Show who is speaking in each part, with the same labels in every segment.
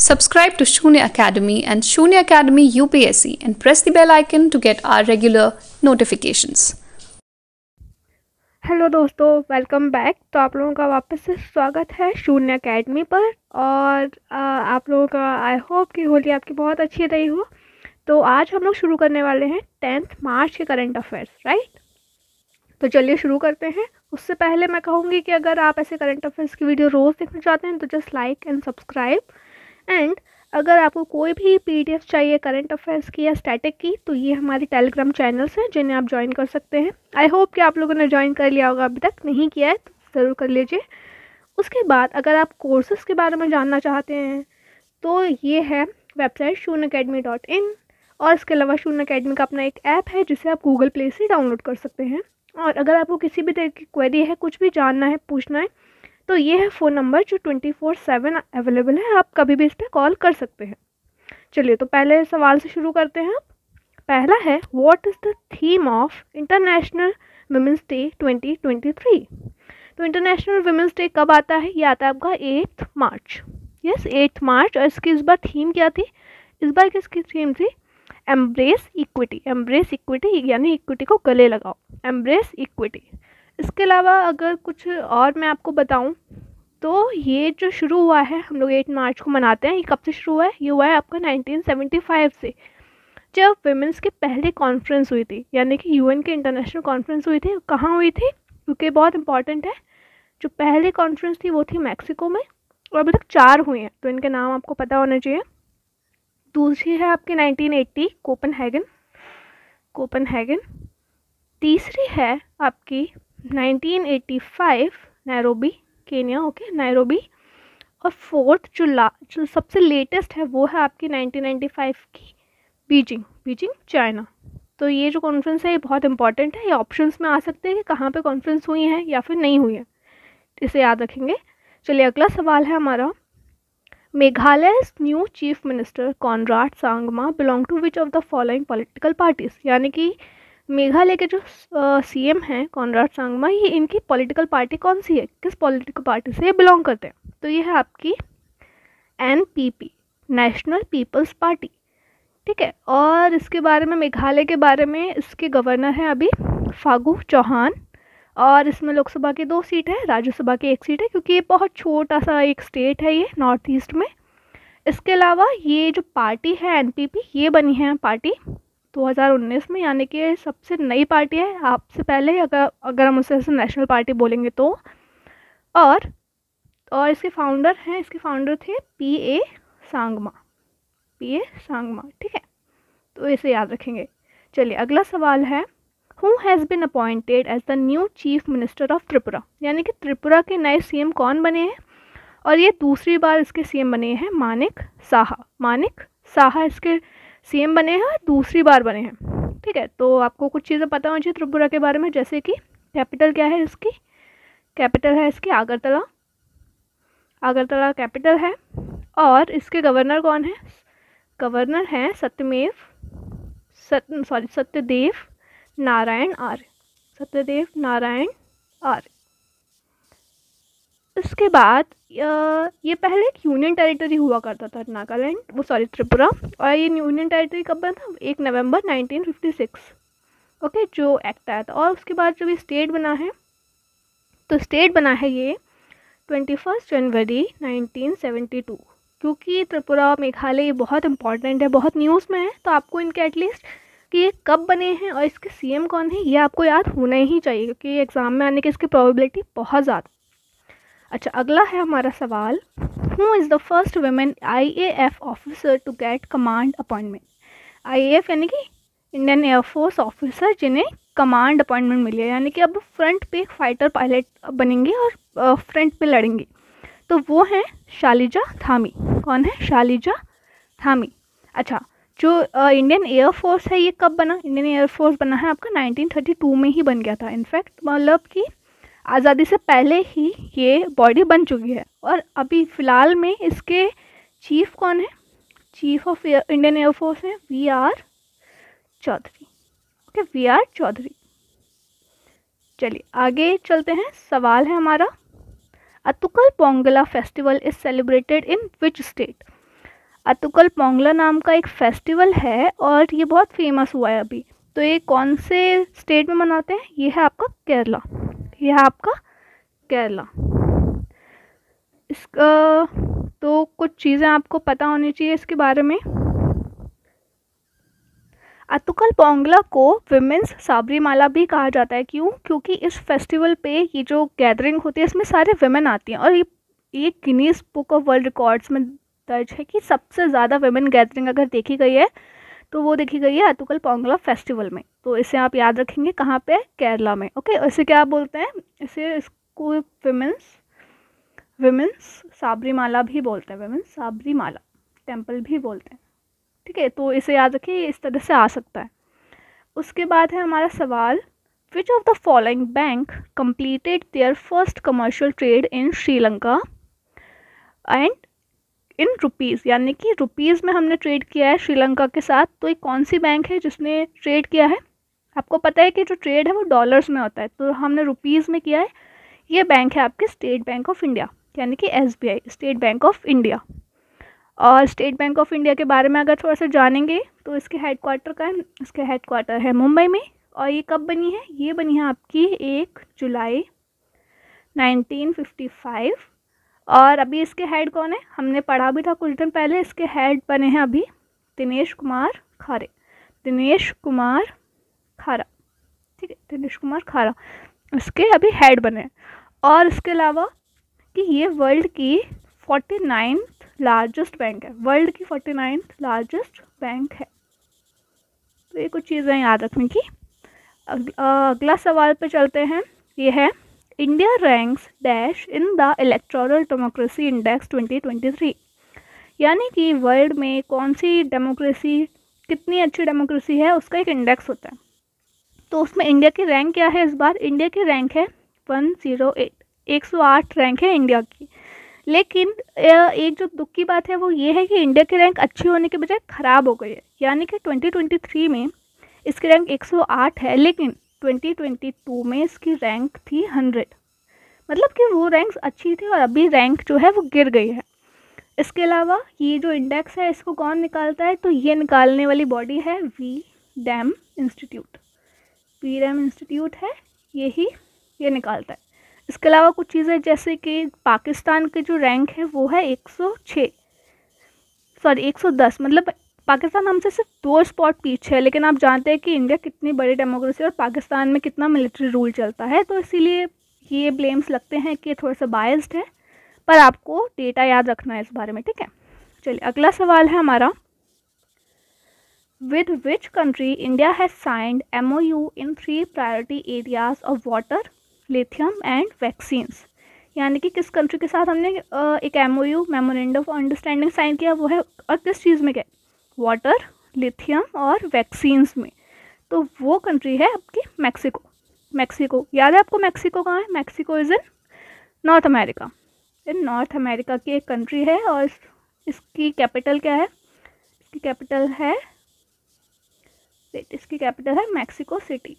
Speaker 1: Subscribe to Shunya Academy and Shunya Academy UPSC and press the bell icon to get our regular notifications.
Speaker 2: Hello दोस्तों, welcome back. तो आप लोगों का वापस से स्वागत है शून्य एकेडमी पर। और आप लोगों का आई होप कि होली आपकी बहुत अच्छी रही हो। तो आज हम लोग शुरू करने वाले हैं 10th मार्च के करंट अफेयर्स, राइट। तो चलिए शुरू करते हैं। उससे पहले मैं कहूँगी कि अगर आप ऐसे करंट अफेयर्स की वीडियो रोज़ देखना चाहते हैं तो just like and subscribe. And अगर आपको कोई भी पीडीएफ चाहिए करंट अफेयर्स की या स्टैटिक की, तो ये हमारे टेलीग्राम चैनल्स हैं जिन्हें आप ज्वाइन कर सकते हैं। आई होप कि आप लोगों ने ज्वाइन कर लिया होगा, अभी तक नहीं किया है तो ज़रूर कर लीजिए। उसके बाद अगर आप कोर्सेज़ के बारे में जानना चाहते हैं तो ये है वेबसाइट shunacademy.in। और इसके अलावा शून्य अकेडमी का अपना एक ऐप है जिसे आप गूगल प्ले से डाउनलोड कर सकते हैं। और अगर आपको किसी भी तरह की क्वेरी है, कुछ भी जानना है, पूछना है, तो ये है फ़ोन नंबर जो 24/7 अवेलेबल है। आप कभी भी इस पर कॉल कर सकते हैं। चलिए तो पहले सवाल से शुरू करते हैं। पहला है, what is the theme of international women's day 2023। तो इंटरनेशनल वुमेंस डे कब आता है? ये आता है आपका 8 मार्च। यस, 8 मार्च। और इसकी इस बार थीम क्या थी? इस बार किसकी थीम थी? Embrace equity. एम्ब्रेस इक्विटी यानी इक्विटी को गले लगाओ, एम्ब्रेस इक्विटी। इसके अलावा अगर कुछ और मैं आपको बताऊं तो ये जो शुरू हुआ है, हम लोग 8 मार्च को मनाते हैं, ये कब से शुरू हुआ है? ये हुआ है आपका 1975 से, जब वुमेंस की पहली कॉन्फ्रेंस हुई थी, यानी कि यूएन की इंटरनेशनल कॉन्फ्रेंस हुई थी। कहाँ हुई थी? क्योंकि बहुत इंपॉर्टेंट है। जो पहली कॉन्फ्रेंस थी वो थी मैक्सिको में, और अभी तक 4 हुई हैं, तो इनके नाम आपको पता होना चाहिए। दूसरी है आपकी 1980 कोपेनहेगन। तीसरी है आपकी 1985 नैरोबी, केन्या। Okay, Nairobi. और फोर्थ जो सबसे लेटेस्ट है वो है आपकी 1995 की बीजिंग चाइना। तो ये जो कॉन्फ्रेंस है ये बहुत इंपॉर्टेंट है। ये ऑप्शंस में आ सकते हैं कि कहाँ पे कॉन्फ्रेंस हुई है या फिर नहीं हुई है, इसे याद रखेंगे। चलिए अगला सवाल है हमारा, मेघालय's new chief minister Conrad Sangma belong to which of the following political parties. यानी कि मेघालय के जो सीएम हैं कॉनराड सांगमा, ये इनकी पॉलिटिकल पार्टी कौन सी है? किस पॉलिटिकल पार्टी से ये बिलोंग करते हैं? तो ये है आपकी एनपीपी, नेशनल पीपल्स पार्टी। ठीक है। और इसके बारे में, मेघालय के बारे में, इसके गवर्नर हैं अभी फागू चौहान। और इसमें लोकसभा की 2 सीट है, राज्यसभा की 1 सीट है, क्योंकि ये बहुत छोटा सा एक स्टेट है ये नॉर्थ ईस्ट में। इसके अलावा ये जो पार्टी है एनपीपी, ये बनी है पार्टी 2019 में, यानी कि सबसे नई पार्टी है। आपसे पहले अगर हम उसे नेशनल पार्टी बोलेंगे तो। और इसके फाउंडर थे पीए सांगमा। ठीक है, तो इसे याद रखेंगे। चलिए अगला सवाल है, who has been appointed as the new chief minister of Tripura. यानी कि त्रिपुरा के नए सीएम कौन बने हैं? और ये दूसरी बार इसके सीएम बने हैं मानिक साहा इसके सीएम बने हैं, दूसरी बार बने हैं। ठीक है, तो आपको कुछ चीज़ें पता होनी चाहिए त्रिपुरा के बारे में, जैसे कि कैपिटल क्या है इसकी? कैपिटल है इसकी आगरतला कैपिटल है। और इसके गवर्नर कौन है? गवर्नर हैं सत्यदेव नारायण आर्य। इसके बाद ये पहले एक यूनियन टेरिटरी हुआ करता था त्रिपुरा। और ये यूनियन टेरिटरी कब बना था? 1 नवंबर 1956। ओके, जो एक्ट आया था। और उसके बाद जब ये स्टेट बना है, तो स्टेट बना है ये 21 जनवरी 1972। क्योंकि त्रिपुरा मेघालय ये बहुत इंपॉर्टेंट है, बहुत न्यूज़ में है, तो आपको इनके एटलीस्ट कि ये कब बने हैं और इसके सीएम कौन है ये आपको याद होना ही चाहिए, क्योंकि एग्ज़ाम में आने की इसकी प्रोबेबिलिटी बहुत ज़्यादा। अच्छा, अगला है हमारा सवाल, who is the first women IAF officer to get command appointment. IAF यानी कि इंडियन एयरफोर्स ऑफिसर जिन्हें कमांड अपॉइंटमेंट मिली है, यानी कि अब फ्रंट पे एक फाइटर पायलट बनेंगे और फ्रंट पे लड़ेंगे। तो वो हैं शालिजा धामी। कौन है? शालिजा धामी। अच्छा, जो इंडियन एयरफोर्स है ये कब बना? इंडियन एयरफोर्स बना है आपका 1932 में ही बन गया था। इनफैक्ट मतलब कि आज़ादी से पहले ही ये बॉडी बन चुकी है। और अभी फ़िलहाल में इसके चीफ कौन है? चीफ ऑफ इंडियन एयरफोर्स है VR. Chaudhary. Okay, VR. Chaudhary. चलिए आगे चलते हैं। सवाल है हमारा, Attukal Pongala festival is celebrated in which state. Attukal Pongala नाम का एक फेस्टिवल है और ये बहुत फेमस हुआ है अभी। तो ये कौन से स्टेट में मनाते हैं? ये है आपका केरला, ये है आपका केरला। इसका तो कुछ चीज़ें आपको पता होनी चाहिए इसके बारे में। अतुकल पोंगला को विमेंस साबरीमाला भी कहा जाता है। क्यों? क्योंकि इस फेस्टिवल पे ये जो गैदरिंग होती है इसमें सारे विमेन आती हैं और ये Guinness book of world records में दर्ज है कि सबसे ज़्यादा विमेन गैदरिंग अगर देखी गई है तो वो देखी गई है अतुकल पोंगला फेस्टिवल में। तो इसे आप याद रखेंगे कहाँ पे? केरला में। ओके, इसे क्या बोलते हैं? इसको विमेंस साबरीमाला भी बोलते हैं, विमेंस साबरीमाला टेम्पल भी बोलते हैं। ठीक है, तो इसे याद रखिए, इस तरह से आ सकता है। उसके बाद है हमारा सवाल, विच of the following bank completed there first commercial trade in Sri Lanka and in rupees, यानी कि रुपीज़ में हमने ट्रेड किया है श्रीलंका के साथ। तो ये कौन सी बैंक है जिसने ट्रेड किया है? आपको पता है कि जो ट्रेड है वो डॉलर्स में होता है, तो हमने रुपीज़ में किया है। ये बैंक है आपकी स्टेट बैंक ऑफ इंडिया, यानी कि SBI, state bank of India. और स्टेट बैंक ऑफ इंडिया के बारे में अगर थोड़ा सा जानेंगे तो इसके हेडक्वार्टर का है, इसके हेडक्वार्टर है मुंबई में। और ये कब बनी है? ये बनी है आपकी 1 जुलाई 1955। और अभी इसके हेड कौन है? हमने पढ़ा भी था कुछ दिन पहले, इसके हेड बने हैं अभी दिनेश कुमार खारे, दिनेश कुमार खारा। ठीक है, दिनेश कुमार खारा इसके अभी हेड बने हैं। और इसके अलावा कि ये वर्ल्ड की 49th लार्जेस्ट बैंक है, वर्ल्ड की 49th लार्जेस्ट बैंक है। तो ये कुछ चीज़ें याद रखने की। अगला सवाल पे चलते हैं। ये है, India ranks dash in the electoral democracy index 2023, यानी कि वर्ल्ड में कौन सी डेमोक्रेसी, कितनी अच्छी डेमोक्रेसी है उसका एक इंडेक्स होता है। तो उसमें इंडिया की रैंक क्या है? इस बार इंडिया की रैंक है 108, 108 रैंक है इंडिया की। लेकिन एक जो दुख की बात है वो ये है कि इंडिया की रैंक अच्छी होने के बजाय ख़राब हो गई है, यानी कि 2023 में इसकी रैंक 108 है, लेकिन 2022 में इसकी रैंक थी 100। मतलब कि वो रैंक्स अच्छी थी और अभी रैंक जो है वो गिर गई है। इसके अलावा ये जो इंडेक्स है इसको कौन निकालता है? तो ये निकालने वाली बॉडी है वी-डैम इंस्टीट्यूट, वी-डैम इंस्टीट्यूट है ये निकालता है। इसके अलावा कुछ चीज़ें जैसे कि पाकिस्तान की जो रैंक है वो है 110, मतलब पाकिस्तान हमसे सिर्फ 2 स्पॉट पीछे है। लेकिन आप जानते हैं कि इंडिया कितनी बड़ी डेमोक्रेसी और पाकिस्तान में कितना मिलिट्री रूल चलता है, तो इसीलिए ये ब्लेम्स लगते हैं कि थोड़ा सा बायस्ड है, पर आपको डेटा याद रखना है इस बारे में। ठीक है, चलिए अगला सवाल है हमारा, with which country India has signed MOU in 3 priority areas of water, lithium and vaccines, यानी कि किस कंट्री के साथ हमने एक MOU, memorandum of understanding sign किया, वो है और किस चीज़ में क्या? वाटर, लिथियम और वैक्सीन्स में। तो वो कंट्री है आपकी मैक्सिको। मैक्सिको याद है आपको? मैक्सिको कहाँ है? Mexico is in north America, in north America की एक कंट्री है। और इसकी कैपिटल क्या है? इसकी कैपिटल है मैक्सिको सिटी।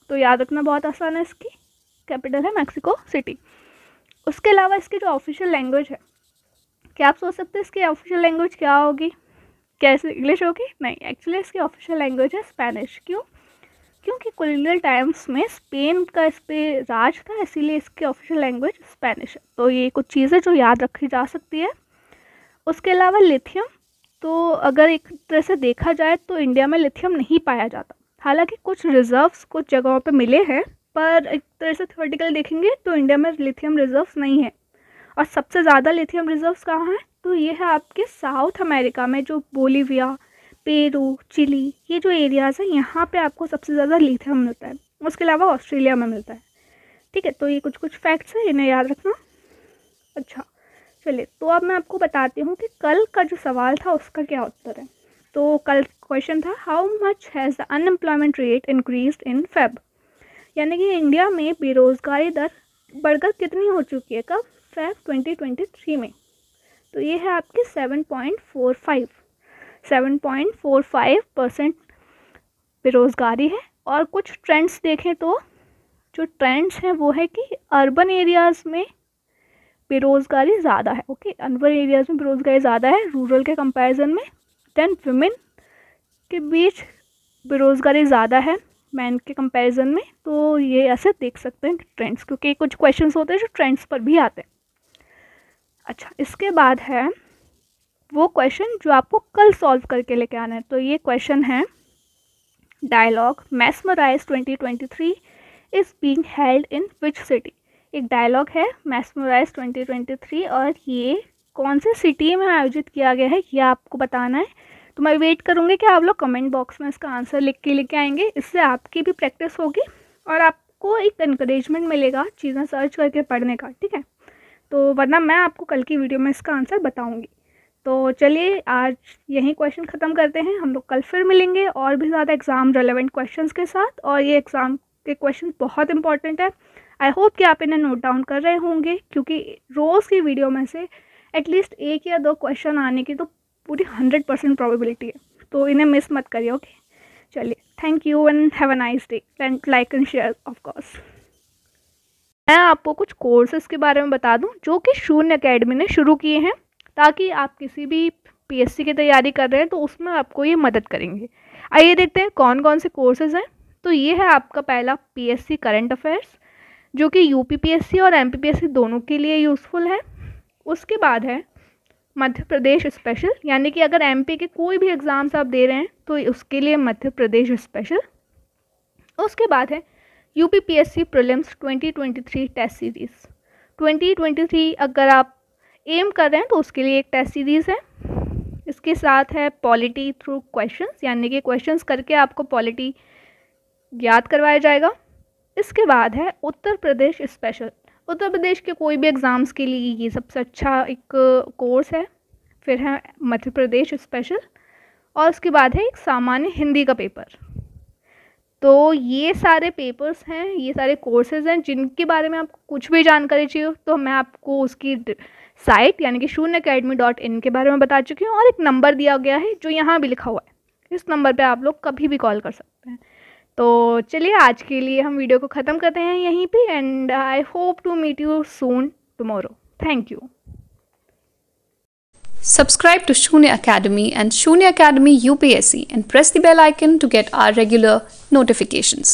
Speaker 2: तो याद रखना बहुत आसान है, इसकी कैपिटल है मैक्सिको सिटी। उसके अलावा इसकी जो ऑफिशियल लैंग्वेज है, क्या आप सोच सकते हैं इसकी ऑफिशियल लैंग्वेज क्या होगी? कैसे इंग्लिश होगी? नहीं, एक्चुअली इसकी ऑफिशियल लैंग्वेज है स्पेनिश। क्यों? क्योंकि कोलोनियल टाइम्स में स्पेन का इस पर राज था, इसीलिए इसकी ऑफिशियल लैंग्वेज स्पेनिश है। तो ये कुछ चीज़ें जो याद रखी जा सकती है। उसके अलावा लिथियम, तो अगर एक तरह से देखा जाए तो इंडिया में लिथियम नहीं पाया जाता, हालांकि कुछ रिजर्व्स कुछ जगहों पे मिले हैं, पर एक तरह से थ्योरेटिकल देखेंगे तो इंडिया में लिथियम रिजर्व्स नहीं है। और सबसे ज़्यादा लिथियम रिजर्व्स कहाँ हैं? तो ये है आपके साउथ अमेरिका में, जो बोलीविया, पेरू, चिली, ये जो एरियाज़ हैं यहाँ पे आपको सबसे ज़्यादा लिथियम मिलता है। उसके अलावा ऑस्ट्रेलिया में मिलता है। ठीक है, तो ये कुछ फैक्ट्स हैं, इन्हें याद रखना। अच्छा चलिए, तो अब मैं आपको बताती हूँ कि कल का जो सवाल था उसका क्या उत्तर है। तो कल क्वेश्चन था, how much has the unemployment rate increased in Feb, यानी कि इंडिया में बेरोज़गारी दर बढ़कर कितनी हो चुकी है, कब? फेब 2023 में। तो ये है आपकी 7.45% बेरोज़गारी है। और कुछ ट्रेंड्स देखें तो जो ट्रेंड्स हैं वो है कि अर्बन एरियाज़ में बेरोज़गारी ज़्यादा है। ओके, अर्बन एरियाज़ में बेरोज़गारी ज़्यादा है रूरल के कंपैरिजन में। देन वुमेन के बीच बेरोज़गारी ज़्यादा है मैन के कंपैरिजन में। तो ये ऐसे देख सकते हैं ट्रेंड्स, क्योंकि कुछ क्वेश्चंस होते हैं जो ट्रेंड्स पर भी आते हैं। अच्छा, इसके बाद है वो क्वेश्चन जो आपको कल सॉल्व करके लेके आना है। तो ये क्वेश्चन है dialogue mesmerise 2023 is being held in which city. एक डायलॉग है मैस्मराइज 2023 और ये कौन से सिटी में आयोजित किया गया है ये आपको बताना है। तो मैं वेट करूँगी कि आप लोग कमेंट बॉक्स में इसका आंसर लिख के लेके आएंगे। इससे आपकी भी प्रैक्टिस होगी और आपको एक इनकरेजमेंट मिलेगा चीज़ें सर्च करके पढ़ने का, ठीक है। तो वरना मैं आपको कल की वीडियो में इसका आंसर बताऊँगी। तो चलिए आज यही क्वेश्चन ख़त्म करते हैं। हम लोग कल फिर मिलेंगे और भी ज़्यादा एग्ज़ाम रेलेवेंट क्वेश्चंस के साथ। और ये एग्ज़ाम के क्वेश्चन बहुत इंपॉर्टेंट है। आई होप कि आप इन्हें नोट डाउन कर रहे होंगे, क्योंकि रोज़ की वीडियो में से एटलीस्ट 1 या 2 क्वेश्चन आने की तो पूरी 100% प्रोबेबिलिटी है। तो इन्हें मिस मत करिए। ओके, चलिए, thank you and have a nice day and like and share of course. मैं आपको कुछ कोर्सेज़ के बारे में बता दूं जो कि शून्य अकेडमी ने शुरू किए हैं, ताकि आप किसी भी पीएससी की तैयारी कर रहे हैं तो उसमें आपको ये मदद करेंगे। आइए देखते हैं कौन कौन से कोर्सेज़ हैं। तो ये है आपका पहला पीएससी करंट अफेयर्स, जो कि यूपीपीएससी और एमपीपीएससी दोनों के लिए यूज़फुल है। उसके बाद है मध्य प्रदेश स्पेशल, यानी कि अगर एमपी के कोई भी एग्ज़ाम्स आप दे रहे हैं तो उसके लिए मध्य प्रदेश स्पेशल। उसके बाद है यूपीपीएससी प्रीलिम्स 2023 टेस्ट सीरीज़ 2023। अगर आप एम कर रहे हैं तो उसके लिए एक टेस्ट सीरीज़ है। इसके साथ है पॉलिटी थ्रू क्वेश्चंस, यानी कि क्वेश्चंस करके आपको पॉलिटी याद करवाया जाएगा। इसके बाद है उत्तर प्रदेश स्पेशल। उत्तर प्रदेश के कोई भी एग्ज़ाम्स के लिए ये सबसे अच्छा एक कोर्स है। फिर है मध्य प्रदेश स्पेशल और उसके बाद है एक सामान्य हिंदी का पेपर। तो ये सारे पेपर्स हैं, ये सारे कोर्सेज़ हैं जिनके बारे में आपको कुछ भी जानकारी चाहिए तो मैं आपको उसकी साइट यानी कि shunyaacademy.in के बारे में बता चुकी हूँ। और एक नंबर दिया गया है जो यहाँ भी लिखा हुआ है। इस नंबर पे आप लोग कभी भी कॉल कर सकते हैं। तो चलिए आज के लिए हम वीडियो को ख़त्म करते हैं यहीं पे and I hope to meet you soon tomorrow. Thank you.
Speaker 1: Subscribe to Shunya Academy and Shunya Academy UPSC and press the bell icon to get our regular notifications.